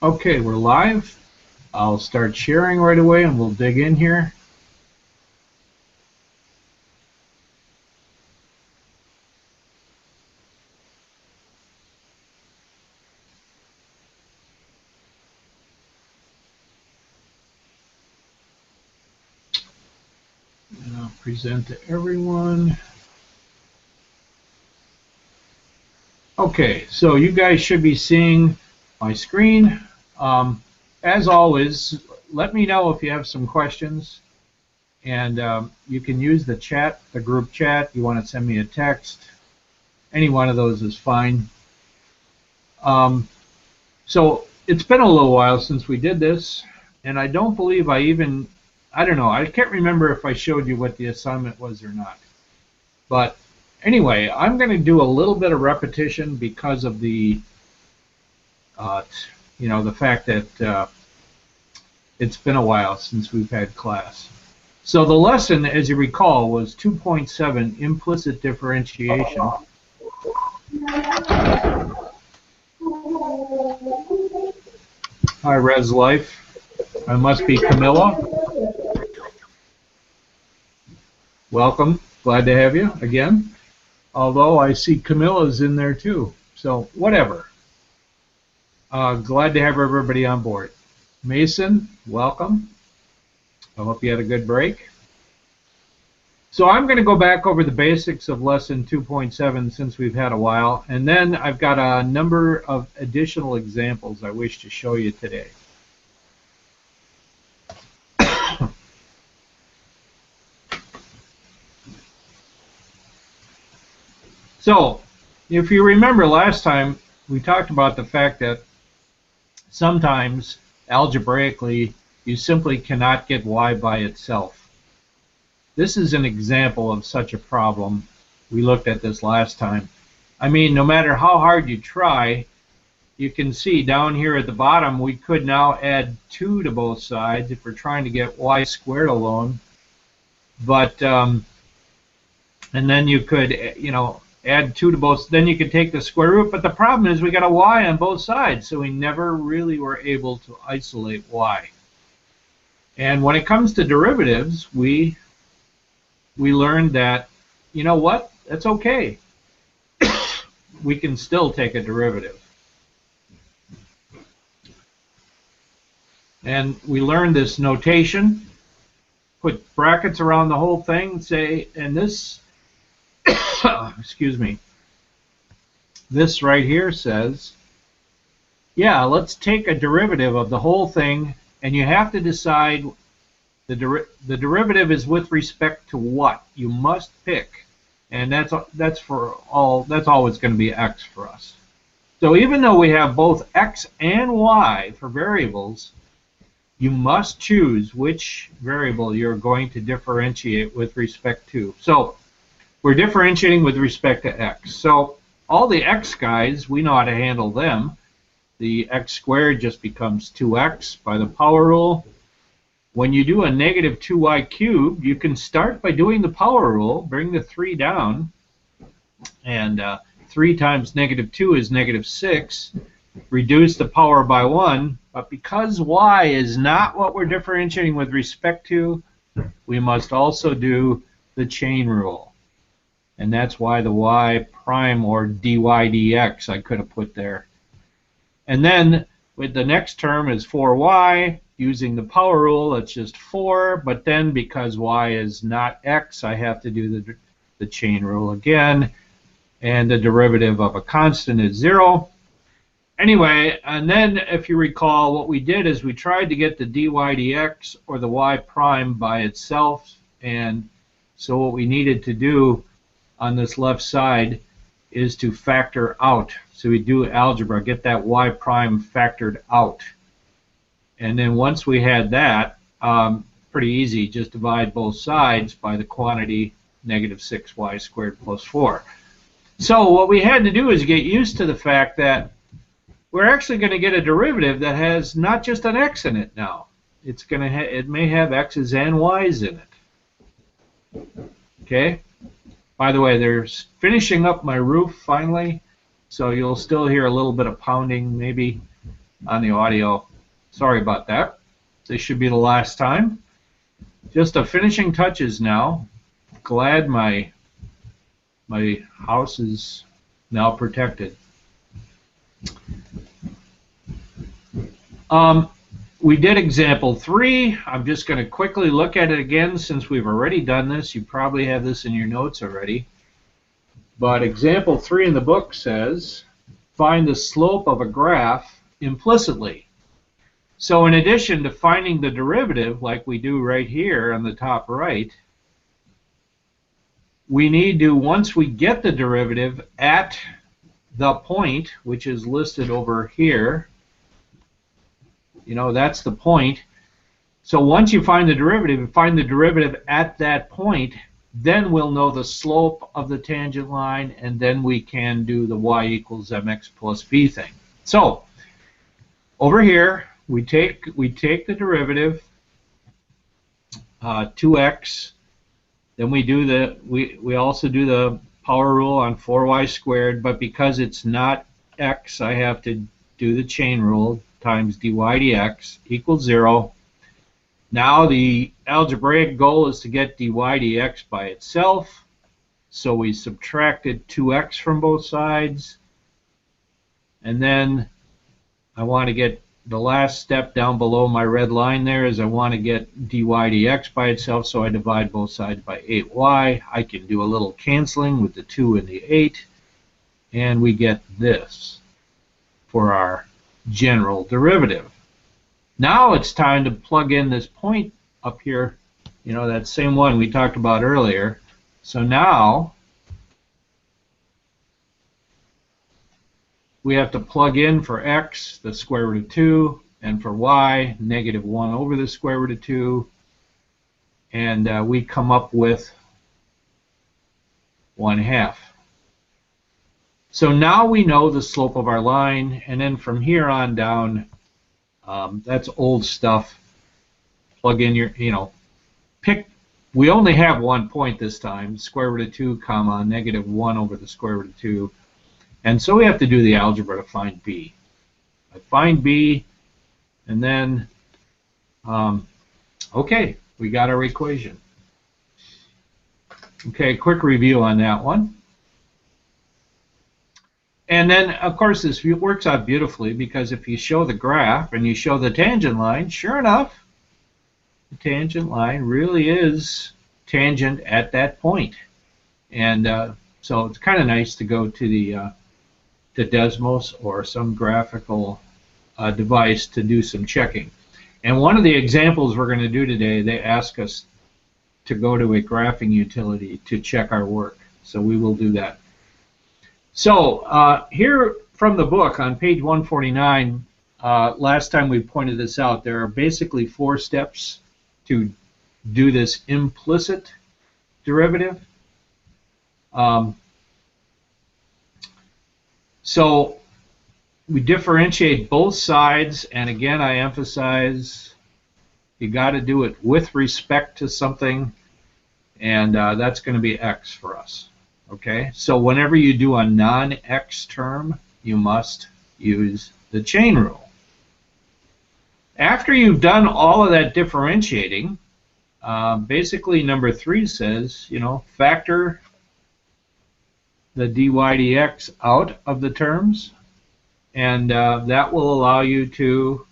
Okay, we're live. I'll start sharing right away and we'll dig in here. And I'll present to everyone. Okay, so you guys should be seeing my screen. As always, let me know if you have some questions. And you can use the chat, the group chat. You want to send me a text. Any one of those is fine. So it's been a little while since we did this, and I don't believe I don't know, I can't remember if I showed you what the assignment was or not. But anyway, I'm going to do a little bit of repetition because of the, the fact that it's been a while since we've had class. So the lesson, as you recall, was 2.7 implicit differentiation. Hi, Res Life. I must be Camilla. Welcome. Glad to have you again. Although I see Camilla's in there too. So whatever. Glad to have everybody on board. Mason, welcome. I hope you had a good break. So I'm going to go back over the basics of lesson 2.7 since we've had a while, and then I've got a number of additional examples I wish to show you today. So if you remember last time, we talked about the fact that sometimes algebraically you simply cannot get y by itself. This is an example of such a problem. We looked at this last time. I mean, no matter how hard you try, you can see down here at the bottom we could now add 2 to both sides if we're trying to get y squared alone. But and then you could, add 2 to both. Then you could take the square root. But the problem is we got a y on both sides, so we never really were able to isolate y. And when it comes to derivatives, we learned that, you know what, that's okay. We can still take a derivative. And we learned this notation, put brackets around the whole thing, say, and this, excuse me, this right here says, yeah, let's take a derivative of the whole thing, and you have to decide the derivative is with respect to what you must pick, and that's always going to be x for us. So even though we have both x and y for variables, you must choose which variable you're going to differentiate with respect to. So we're differentiating with respect to x. So all the x guys, we know how to handle them. The x squared just becomes 2x by the power rule. When you do a negative 2y cubed, you can start by doing the power rule, bring the 3 down, and 3 times negative 2 is negative 6. Reduce the power by 1, but because y is not what we're differentiating with respect to, we must also do the chain rule. And that's why the y prime, or dy dx, I could have put there. And then with the next term is 4y. Using the power rule, it's just 4, but then because y is not x, I have to do the chain rule again, and the derivative of a constant is 0. Anyway, and then if you recall, what we did is we tried to get the dy dx, or the y prime, by itself, and so what we needed to do on this left side is to factor out. So we do algebra, get that y prime factored out. And then once we had that, pretty easy, just divide both sides by the quantity negative 6y squared plus 4. So what we had to do is get used to the fact that we're actually going to get a derivative that has not just an x in it now. It's going to it may have x's and y's in it. Okay? By the way, they're finishing up my roof finally, so you'll still hear a little bit of pounding maybe. on the audio. Sorry about that. This should be the last time. Just the finishing touches now. Glad my house is now protected. We did example 3. I'm just going to quickly look at it again since we've already done this. You probably have this in your notes already. But example 3 in the book says, find the slope of a graph implicitly. So in addition to finding the derivative, like we do right here on the top right, we need to, once we get the derivative at the point, which is listed over here, that's the point. So once you find the derivative at that point, then we'll know the slope of the tangent line, and then we can do the y equals mx plus b thing. So over here, we take the derivative, 2x. Then we also do the power rule on 4y squared, but because it's not x, I have to do the chain rule, times dy dx equals 0. Now the algebraic goal is to get dy dx by itself. So we subtracted 2x from both sides. And then I want to get the last step down below my red line there is I want to get dy dx by itself, so I divide both sides by 8y. I can do a little canceling with the 2 and the 8, and we get this for our general derivative. Now it's time to plug in this point up here, that same one we talked about earlier. So now we have to plug in for x the square root of 2, and for y negative 1 over the square root of 2, and we come up with 1/2. So now we know the slope of our line, and then from here on down, that's old stuff. Plug in your, pick. We only have one point this time, square root of 2 comma negative 1 over the square root of 2. And so we have to do the algebra to find b. I find b, and then, okay, we got our equation. Okay, quick review on that one. And then, of course, this works out beautifully, because if you show the graph and you show the tangent line, sure enough, the tangent line really is tangent at that point. And so it's kind of nice to go to the to Desmos or some graphical device to do some checking. And one of the examples we're going to do today, they ask us to go to a graphing utility to check our work. So we will do that. So here from the book on page 149, last time we pointed this out, there are basically 4 steps to do this implicit derivative. So we differentiate both sides, and again I emphasize you got to do it with respect to something, and that's going to be x for us. Okay, so whenever you do a non-x term, you must use the chain rule. After you've done all of that differentiating, basically number 3 says, factor the dy dx out of the terms, and that will allow you to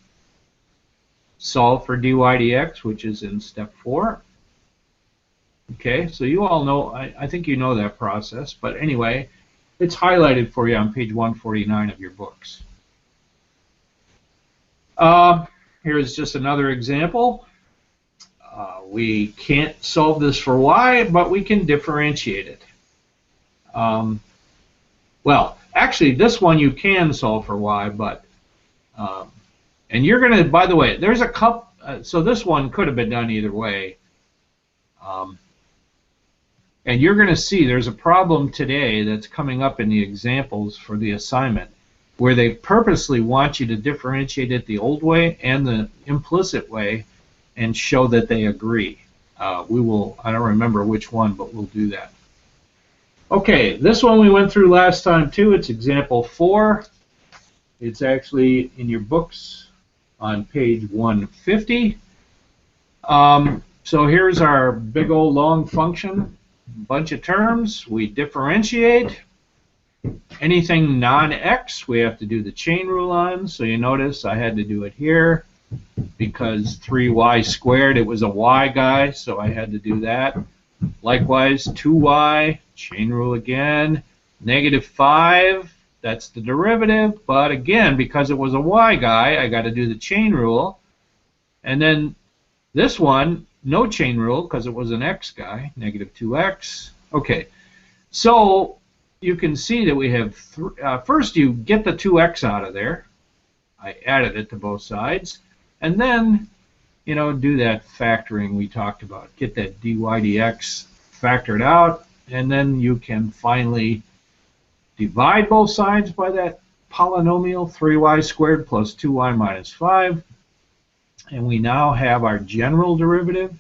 solve for dy dx, which is in step 4. Okay, so you all know, I think you know that process, but anyway, it's highlighted for you on page 149 of your books. Here's just another example. We can't solve this for y, but we can differentiate it. Well, actually, this one you can solve for y, but and you're going to, by the way, there's a couple, so this one could have been done either way. And you're going to see there's a problem today that's coming up in the examples for the assignment where they purposely want you to differentiate it the old way and the implicit way and show that they agree. We will, I don't remember which one, but we'll do that. Okay, this one we went through last time too. It's example 4. It's actually in your books on page 150. So here's our big old long function, bunch of terms. We differentiate. Anything non-x, we have to do the chain rule on. So you notice I had to do it here because 3y squared, it was a y guy, so I had to do that. Likewise, 2y, chain rule again. -5, that's the derivative, but again, because it was a y guy, I got to do the chain rule. And then this one, no chain rule because it was an x guy, -2x. Okay, so you can see that we have, first you get the 2x out of there. I added it to both sides. And then, you know, do that factoring we talked about. Get that dy dx factored out, and then you can finally divide both sides by that polynomial, 3y squared plus 2y minus 5. And we now have our general derivative.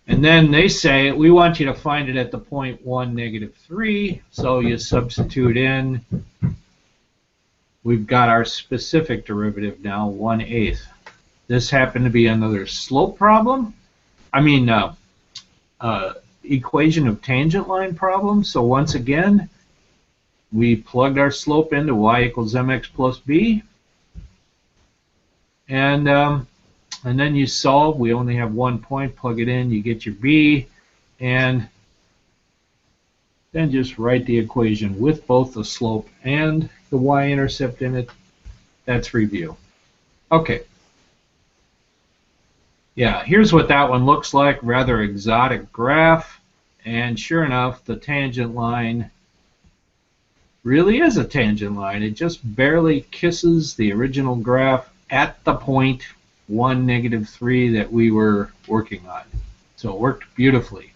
And then they say, we want you to find it at the point 1, -3. So you substitute in. We've got our specific derivative now, 1/8. This happened to be another slope problem. I mean, equation of tangent line problem. So once again, we plugged our slope into y equals mx plus b. And then you solve. We only have 1 point. Plug it in. You get your b. And then just write the equation with both the slope and the y-intercept in it. That's review. Okay. Yeah, here's what that one looks like. Rather exotic graph. And sure enough, the tangent line really is a tangent line. It just barely kisses the original graph at the point 1, -3 that we were working on. So it worked beautifully.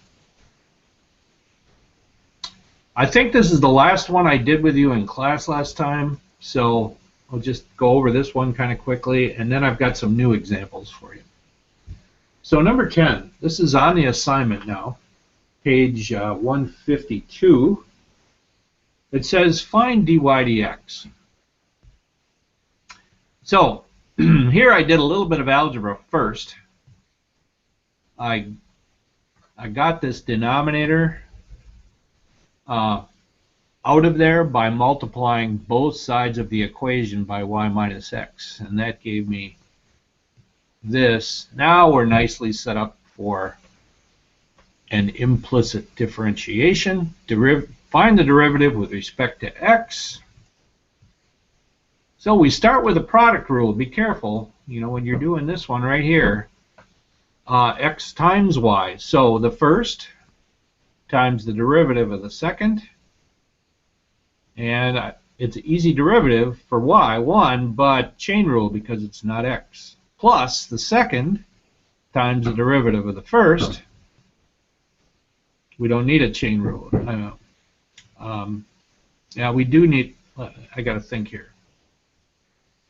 I think this is the last one I did with you in class last time, so I'll just go over this one kind of quickly, and then I've got some new examples for you. So number 10, this is on the assignment now, page 152. It says find dy dx. So here I did a little bit of algebra first. I got this denominator out of there by multiplying both sides of the equation by y minus x, and that gave me this. Now we're nicely set up for an implicit differentiation. Find the derivative with respect to x. So we start with the product rule. Be careful, you know, when you're doing this one right here, x times y. So the first times the derivative of the second, and it's an easy derivative for y, 1, but chain rule because it's not x, plus the second times the derivative of the first. We don't need a chain rule. Yeah, we do need, I got to think here.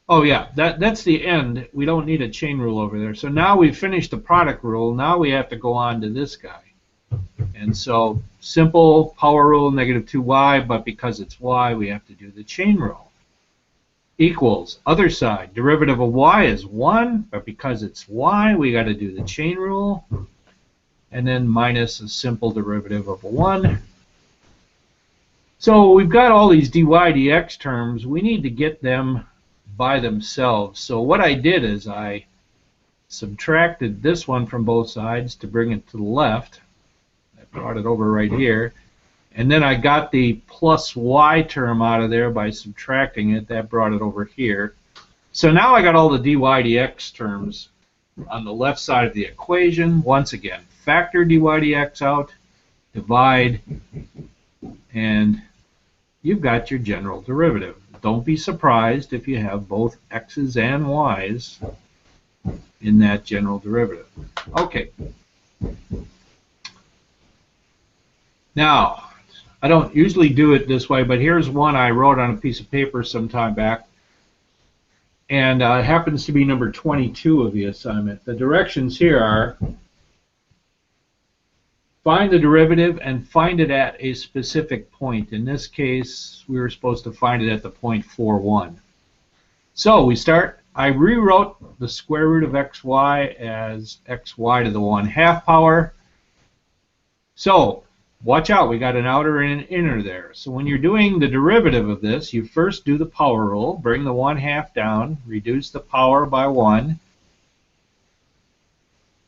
Oh yeah, that's the end. We don't need a chain rule over there. So now we've finished the product rule. Now we have to go on to this guy. And so simple power rule, -2y, but because it's y, we have to do the chain rule. Equals, other side, derivative of y is 1, but because it's y, we got to do the chain rule. And then minus a simple derivative of a 1. So we've got all these dy dx terms. We need to get them by themselves. So what I did is I subtracted this one from both sides to bring it to the left. I brought it over right here. And then I got the plus y term out of there by subtracting it. That brought it over here. So now I got all the dy dx terms on the left side of the equation. Once again, factor dy dx out, divide, and you've got your general derivative. Don't be surprised if you have both x's and y's in that general derivative. Okay. Now, I don't usually do it this way, but here's one I wrote on a piece of paper some time back. And it happens to be number 22 of the assignment. The directions here are find the derivative and find it at a specific point. In this case, we were supposed to find it at the point 4,1. So we start, I rewrote the square root of xy as xy to the 1/2 power. So watch out, we got an outer and an inner there. So when you're doing the derivative of this, you first do the power rule, bring the 1/2 down, reduce the power by 1.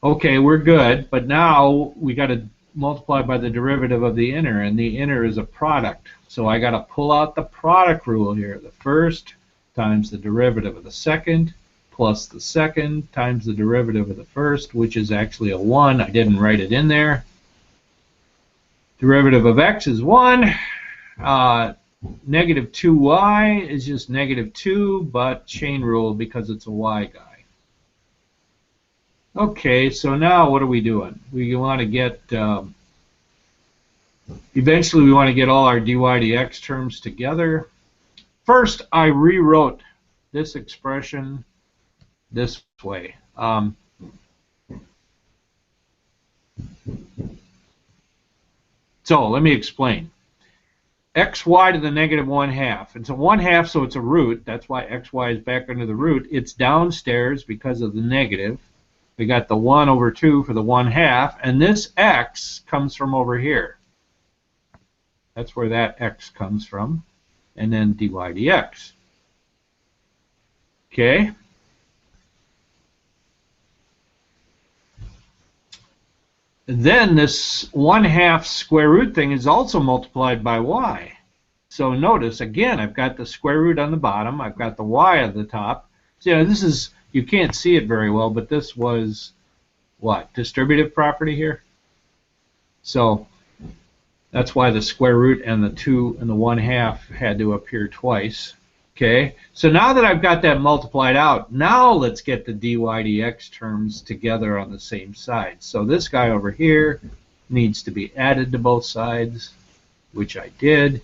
Okay, we're good, but now we got to multiply by the derivative of the inner, and the inner is a product. So I got to pull out the product rule here. The first times the derivative of the second plus the second times the derivative of the first, which is actually a 1. I didn't write it in there. Derivative of x is 1. Negative 2y is just negative 2, but chain rule because it's a y guy. Okay, so now what are we doing? We want to get, eventually we want to get all our dy dx terms together. First, I rewrote this expression this way. So let me explain. xy to the negative 1/2. It's a 1/2, so it's a root. That's why xy is back under the root. It's downstairs because of the negative. We got the 1/2 for the 1/2, and this x comes from over here. That's where that x comes from, and then dy dx. Okay. Then this 1/2 square root thing is also multiplied by y. So notice, again, I've got the square root on the bottom, I've got the y at the top. So, you know, this is, you can't see it very well, but this was, what, distributive property here? So that's why the square root and the 2 and the 1/2 had to appear twice. Okay, so now that I've got that multiplied out, now let's get the dy dx terms together on the same side. So this guy over here needs to be added to both sides, which I did.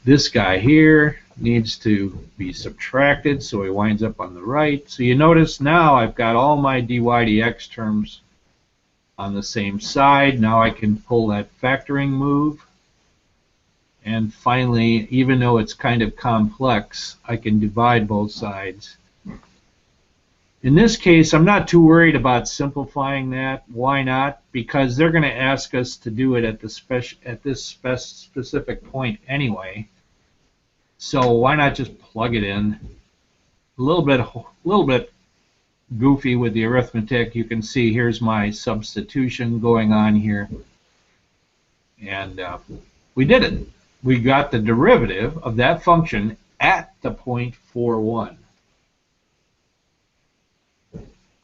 This guy here needs to be subtracted, so he winds up on the right. So you notice now I've got all my dy dx terms on the same side. Now I can pull that factoring move. And finally, even though it's kind of complex, I can divide both sides. In this case, I'm not too worried about simplifying that. Why not? Because they're going to ask us to do it at this specific point anyway. So why not just plug it in? A little bit goofy with the arithmetic. You can see here's my substitution going on here, and we did it. We got the derivative of that function at the point 4,1.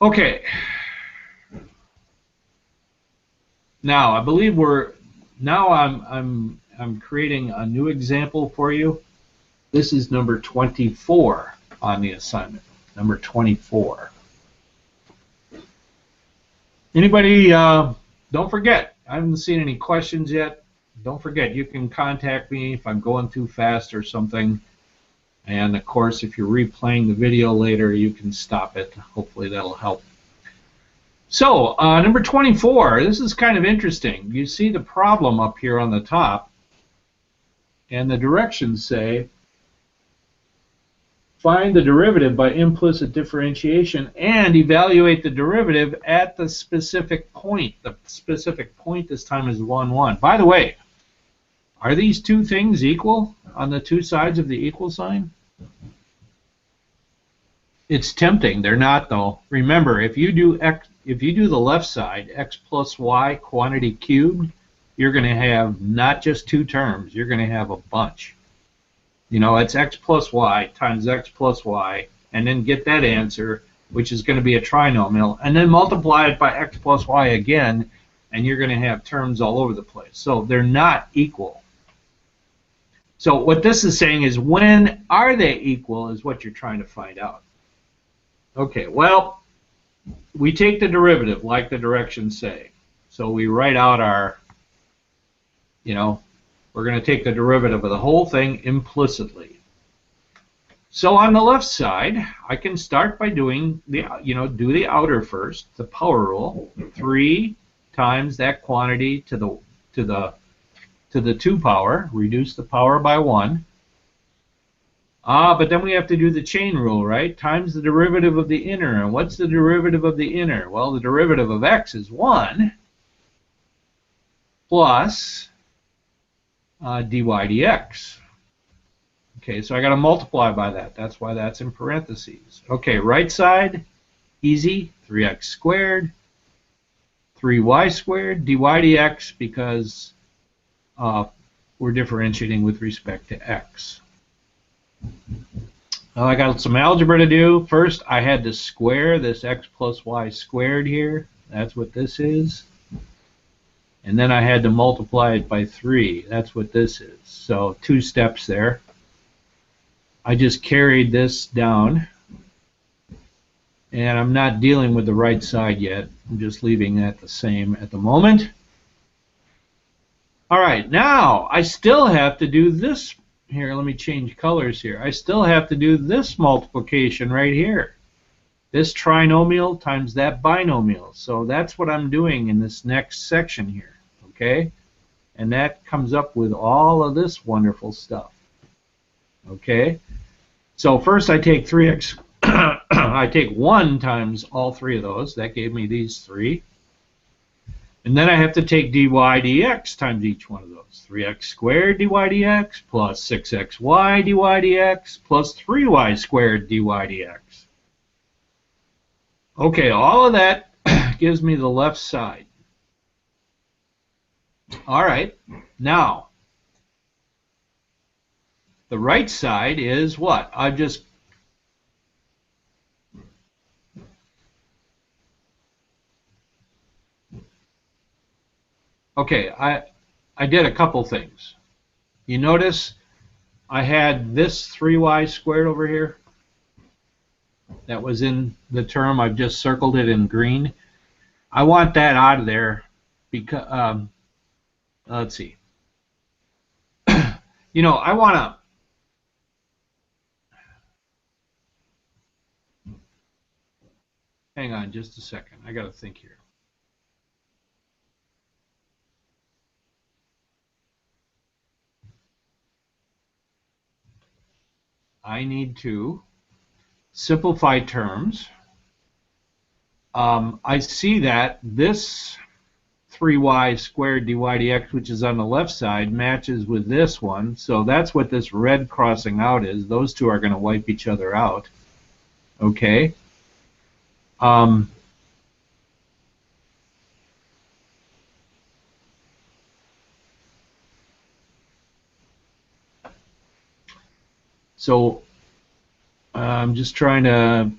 Okay. Now I believe I'm creating a new example for you. This is number 24 on the assignment. Number 24. Anybody? Don't forget. I haven't seen any questions yet. Don't forget, you can contact me if I'm going too fast or something. And of course, if you're replaying the video later, you can stop it. Hopefully that'll help. So, number 24, this is kind of interesting. You see the problem up here on the top, and the directions say, find the derivative by implicit differentiation and evaluate the derivative at the specific point. The specific point this time is 1,1. By the way, are these two things equal on the two sides of the equal sign? It's tempting. They're not, though. Remember, if you do the left side, x plus y quantity cubed, you're going to have not just two terms. You're going to have a bunch. You know, it's x plus y times x plus y, and then get that answer, which is going to be a trinomial, and then multiply it by x plus y again, and you're going to have terms all over the place. So they're not equal. So what this is saying is, when are they equal is what you're trying to find out. Okay, well, we take the derivative like the directions say. So we write out our, you know, we're going to take the derivative of the whole thing implicitly. So on the left side, I can start by doing the, do the outer first, the power rule. 3 times that quantity to the 2 power, reduce the power by 1. But then we have to do the chain rule, right? Times the derivative of the inner. And what's the derivative of the inner? Well, the derivative of x is 1 plus dy dx. Okay, so I got to multiply by that. That's why that's in parentheses. Okay, right side, easy, 3x squared, 3y squared, dy dx, because we're differentiating with respect to x. Well, I got some algebra to do. First, I had to square this x plus y squared here. That's what this is. And then I had to multiply it by 3. That's what this is. So 2 steps there. I just carried this down. And I'm not dealing with the right side yet. I'm just leaving that the same at the moment. All right, now I still have to do this. Here, let me change colors here. I still have to do this multiplication right here. This trinomial times that binomial. So that's what I'm doing in this next section here. Okay? And that comes up with all of this wonderful stuff. Okay? So first I take 3x, I take 1 times all 3 of those. That gave me these 3. And then I have to take dy dx times each one of those. 3x squared dy dx plus 6xy dy dx plus 3y squared dy dx. Okay, all of that gives me the left side. All right, now the right side is what? I've just okay, I did a couple things. You notice I had this 3y squared over here. That was in the term. I've just circled it in green. I want that out of there because, let's see. You know, I want to, hang on just a second. I got to think here. I need to simplify terms. I see that this 3y squared dy dx, which is on the left side, matches with this one. So that's what this red crossing out is. Those two are going to wipe each other out. Okay. So I'm just trying to,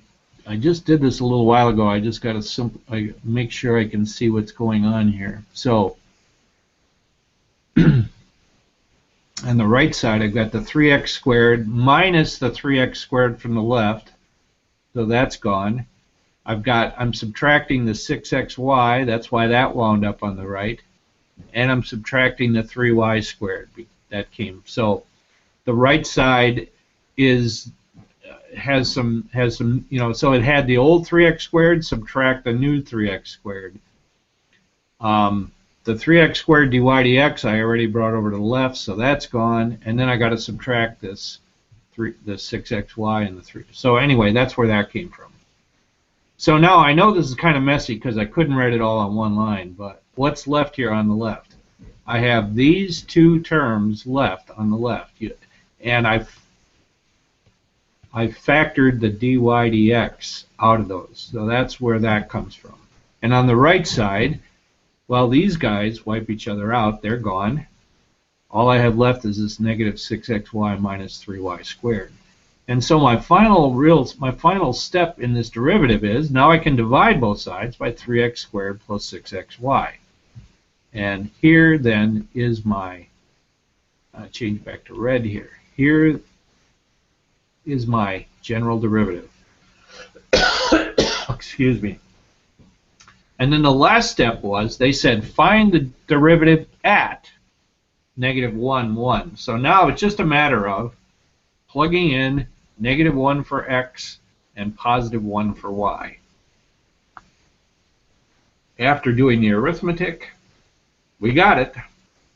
I just did this a little while ago. I just got to make sure I can see what's going on here. So on the right side, I've got the 3x squared minus the 3x squared from the left. So that's gone. I'm subtracting the 6xy. That's why that wound up on the right. And I'm subtracting the 3y squared. That came. So the right side has some, you know, so it had the old 3x squared, subtract the new 3x squared. The 3x squared dy dx I already brought over to the left, so that's gone. And then I got to subtract this, the 6xy and the 3. So anyway, that's where that came from. So now I know this is kind of messy because I couldn't write it all on one line, but what's left here on the left? I have these two terms left on the left, and I factored the dy dx out of those. So that's where that comes from. And on the right side, well, these guys wipe each other out. They're gone. All I have left is this negative 6xy minus 3y squared. And so my final step in this derivative is, now I can divide both sides by 3x squared plus 6xy. And here then is my, change back to red here. Here is my general derivative. Excuse me. And then the last step was, they said find the derivative at negative 1, 1. So now it's just a matter of plugging in negative 1 for x and positive 1 for y. after doing the arithmetic, we got it.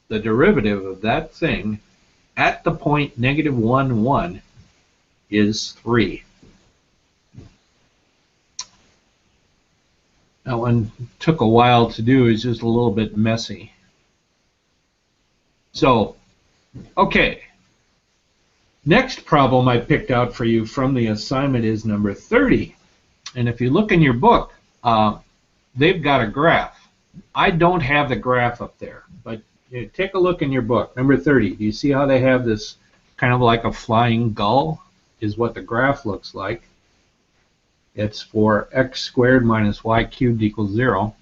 The derivative of that thing at the point negative 1, 1 is 3. That one took a while to do. It's just a little bit messy. So, okay. Next problem I picked out for you from the assignment is number 30. And if you look in your book, they've got a graph. I don't have the graph up there, but take a look in your book. Number 30, do you see how they have this kind of like a flying gull is what the graph looks like. It's for x squared minus y cubed equals 0.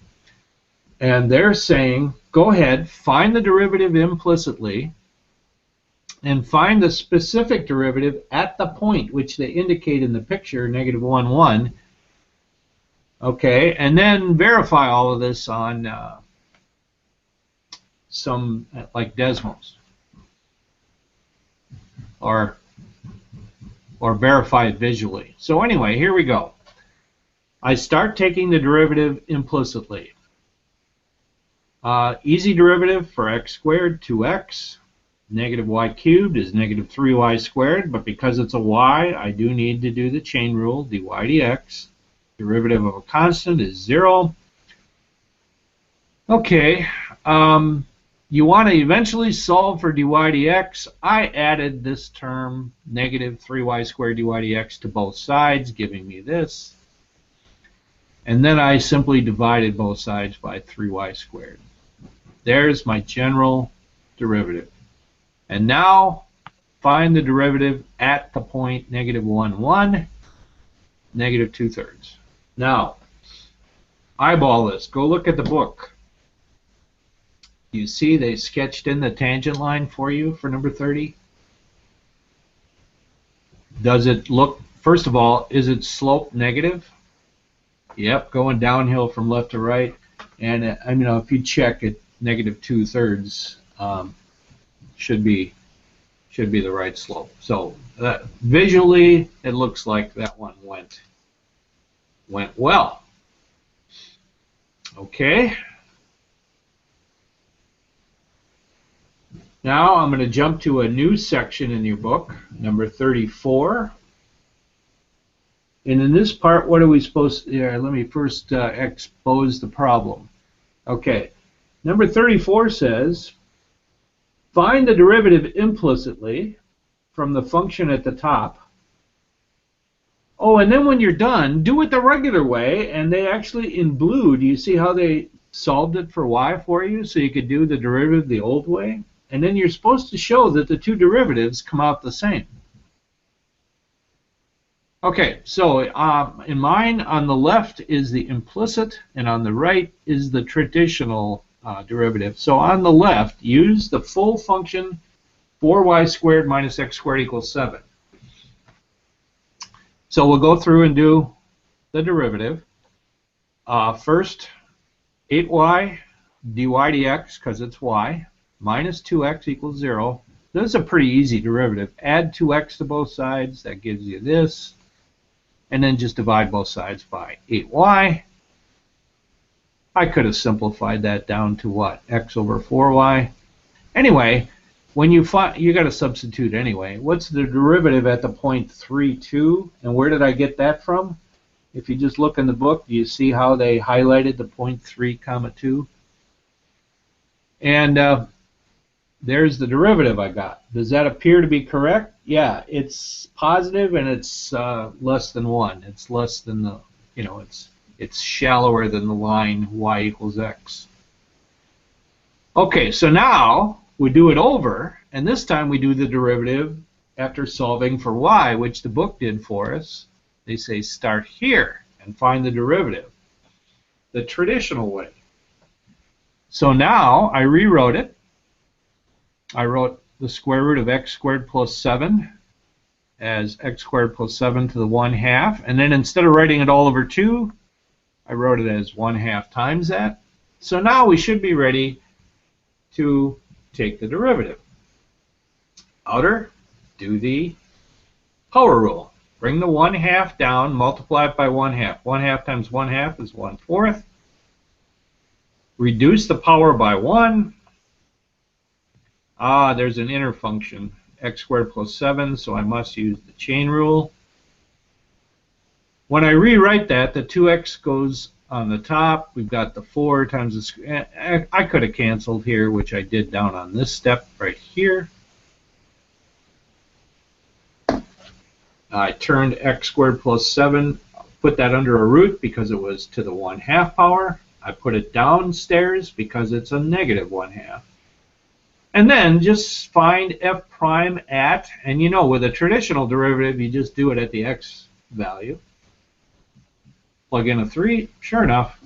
And they're saying, go ahead, find the derivative implicitly, and find the specific derivative at the point which they indicate in the picture, negative 1, 1. Okay, and then verify all of this on some, like Desmos. Or verify it visually. So anyway, here we go. I start taking the derivative implicitly. Easy derivative for x squared, 2x. Negative y cubed is negative 3y squared, but because it's a y, I do need to do the chain rule, dy dx. Derivative of a constant is 0. Okay, you want to eventually solve for dy dx. I added this term, negative 3y squared dy dx, to both sides, giving me this. And then I simply divided both sides by 3y squared. There's my general derivative. And now, find the derivative at the point negative 1, 1, negative 2/3. Now, eyeball this. Go look at the book. You see they sketched in the tangent line for you for number 30? Does it look, first of all, is its slope negative? Yep, going downhill from left to right. And if you check it, negative 2/3 should be the right slope. So visually, it looks like that one went well. Okay. Now I'm going to jump to a new section in your book, number 34. And in this part, what are we supposed to, let me first expose the problem. Okay, number 34 says, find the derivative implicitly from the function at the top. Oh, and then when you're done, do it the regular way, and they actually, in blue, do you see how they solved it for y for you? So you could do the derivative the old way. And then you're supposed to show that the two derivatives come out the same. Okay, so in mine, on the left is the implicit, and on the right is the traditional derivative. So on the left, use the full function 4y squared minus x squared equals 7. So we'll go through and do the derivative. First, 8y dy dx, because it's y, minus 2x equals 0. This is a pretty easy derivative. Add 2x to both sides, that gives you this. And then just divide both sides by 8y. I could have simplified that down to what? X over 4y. Anyway, when you got to substitute anyway. What's the derivative at the point 3, 2? And where did I get that from? If you just look in the book, do you see how they highlighted the point 3, 2? And there's the derivative I got. Does that appear to be correct? Yeah, it's positive and it's less than 1. It's less than the, it's shallower than the line y equals x. Okay, so now we do it over, and this time we do the derivative after solving for y, which the book did for us. They say start here and find the derivative the traditional way. So now I rewrote it. I wrote the square root of x squared plus 7 as x squared plus 7 to the 1/2, and then instead of writing it all over 2, I wrote it as 1/2 times that. So now we should be ready to take the derivative. Outer, do the power rule. Bring the 1/2 down, multiply it by 1/2. 1/2 times 1/2 is 1/4. Reduce the power by 1. There's an inner function, x squared plus 7, so I must use the chain rule. When I rewrite that, the 2x goes on the top. We've got the 4 times the square. I could have canceled here, which I did down on this step right here. I turned x squared plus 7, put that under a root because it was to the 1/2 power. I put it downstairs because it's a negative 1/2. And then just find f prime at, and you know, with a traditional derivative, you just do it at the x value. Plug in a 3, sure enough.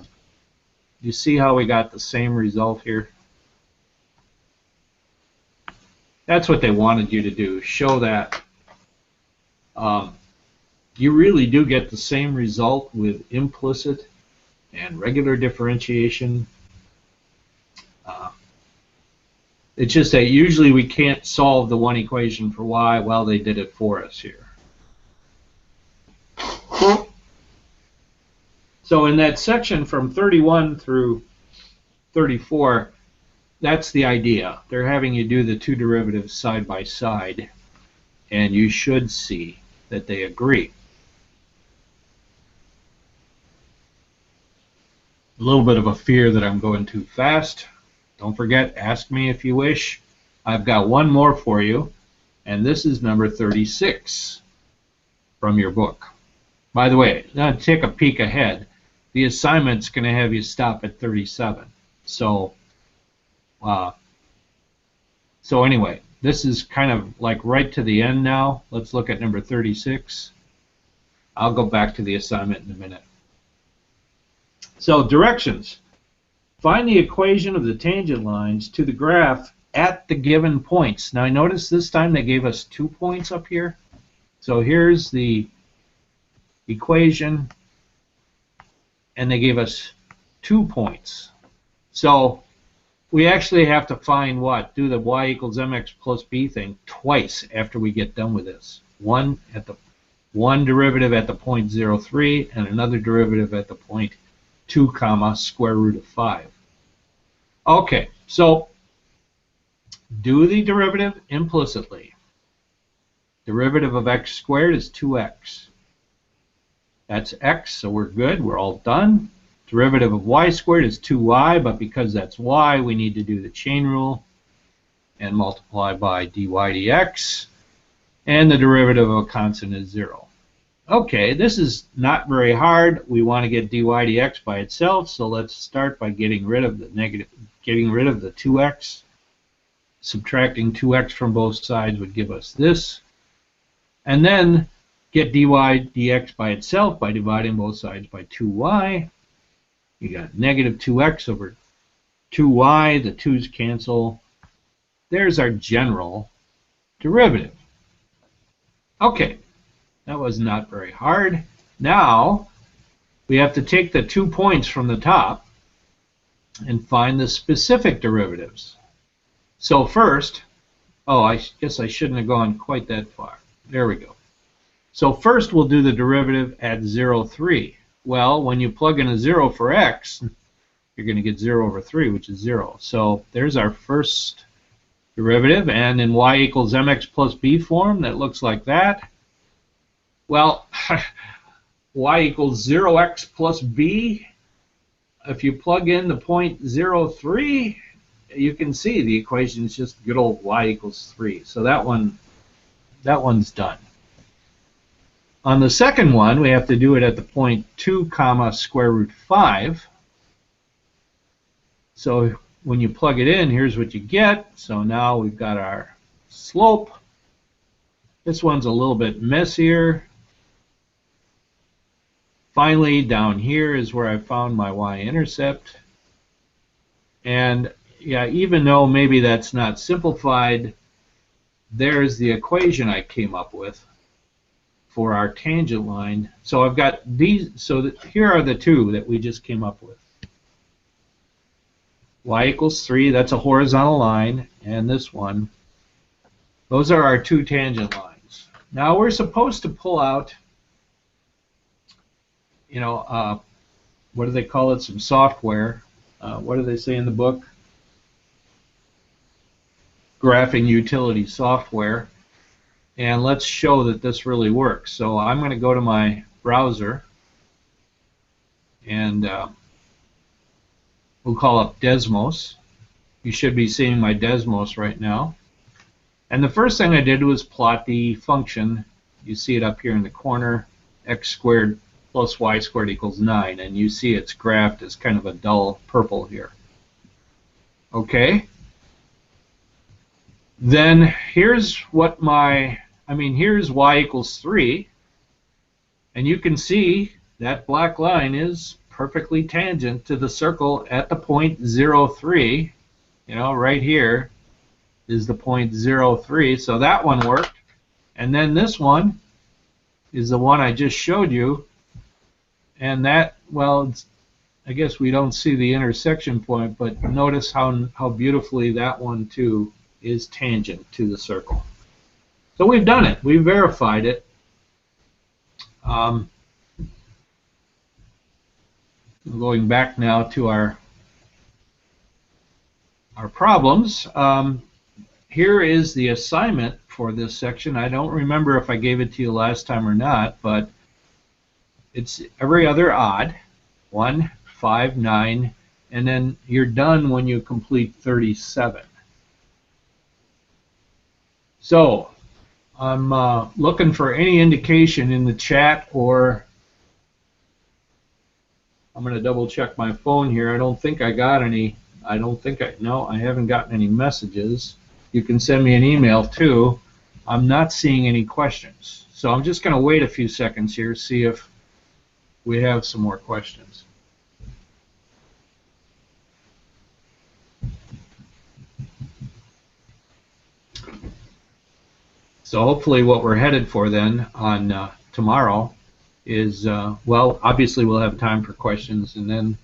You see how we got the same result here? That's what they wanted you to do, show that. You really do get the same result with implicit and regular differentiation. It's just that usually we can't solve the one equation for y. Well, they did it for us here. So in that section from 31 through 34, that's the idea. They're having you do the two derivatives side by side, and you should see that they agree. A little bit of a fear that I'm going too fast. Don't forget, ask me if you wish. I've got one more for you, and this is number 36 from your book. By the way, now take a peek ahead. The assignment's going to have you stop at 37. So anyway, this is kind of like right to the end now. Let's look at number 36. I'll go back to the assignment in a minute. So directions. Find the equation of the tangent lines to the graph at the given points. Now I notice this time they gave us 2 points up here. So here's the equation, and they gave us 2 points. So we actually have to find what? Do the y equals mx plus b thing twice after we get done with this. One derivative at the point 0,3 and another derivative at the point 2 comma square root of 5. Okay, so do the derivative implicitly. Derivative of x squared is 2x. That's x, so we're good. We're all done. Derivative of y squared is 2y, but because that's y, we need to do the chain rule and multiply by dy dx. And the derivative of a constant is 0. Okay, this is not very hard. We want to get dy dx by itself, so let's start by getting rid of the 2x. Subtracting 2x from both sides would give us this. And then get dy dx by itself by dividing both sides by 2y. You got negative 2x over 2y. The 2's cancel. There's our general derivative. Okay. That was not very hard. Now, we have to take the 2 points from the top and find the specific derivatives. So first, I guess I shouldn't have gone quite that far. There we go. So first we'll do the derivative at 0,3. Well, when you plug in a 0 for x, you're going to get 0 over 3, which is 0. So there's our first derivative, and in y equals mx plus b form, that looks like that. Well, y equals 0x plus b. If you plug in the point 0,3, you can see the equation is just good old y equals 3. So that one's done. On the second one, we have to do it at the point 2 comma square root 5. So when you plug it in, here's what you get. So now we've got our slope. This one's a little bit messier. Finally, down here is where I found my y-intercept. And yeah, even though maybe that's not simplified, there's the equation I came up with for our tangent line. So I've got these, so here are the two that we just came up with. Y equals 3, that's a horizontal line, and this one. Those are our two tangent lines. Now we're supposed to pull out, what do they call it, some software, what do they say in the book? Graphing utility software. And let's show that this really works. So I'm going to go to my browser, and we'll call up Desmos. You should be seeing my Desmos right now. And the first thing I did was plot the function. You see it up here in the corner, x squared plus y squared equals 9. And you see it's graphed as kind of a dull purple here. Okay. Then here's what here's y equals 3. And you can see that black line is perfectly tangent to the circle at the point 0,3. You know, right here is the point 0,3. So that one worked. And then this one is the one I just showed you. And that, well, I guess we don't see the intersection point, but notice how beautifully that one too is tangent to the circle. So we've done it. We've verified it. Going back now to our problems. Here is the assignment for this section. I don't remember if I gave it to you last time or not, but it's every other odd, 1, 5, 9, and then you're done when you complete 37. So I'm looking for any indication in the chat, or I'm going to double check my phone here. I don't think I got any. No, I haven't gotten any messages. You can send me an email too. I'm not seeing any questions. So I'm just going to wait a few seconds here, see if we have some more questions. So hopefully what we're headed for then on tomorrow is, well, obviously we'll have time for questions, and then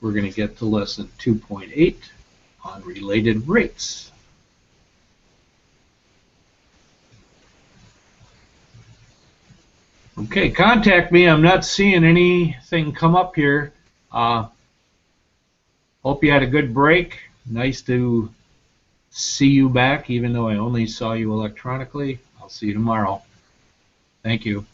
we're going to get to lesson 2.8 on related rates. Okay, contact me. I'm not seeing anything come up here. Hope you had a good break. Nice to see you back, even though I only saw you electronically. I'll see you tomorrow. Thank you.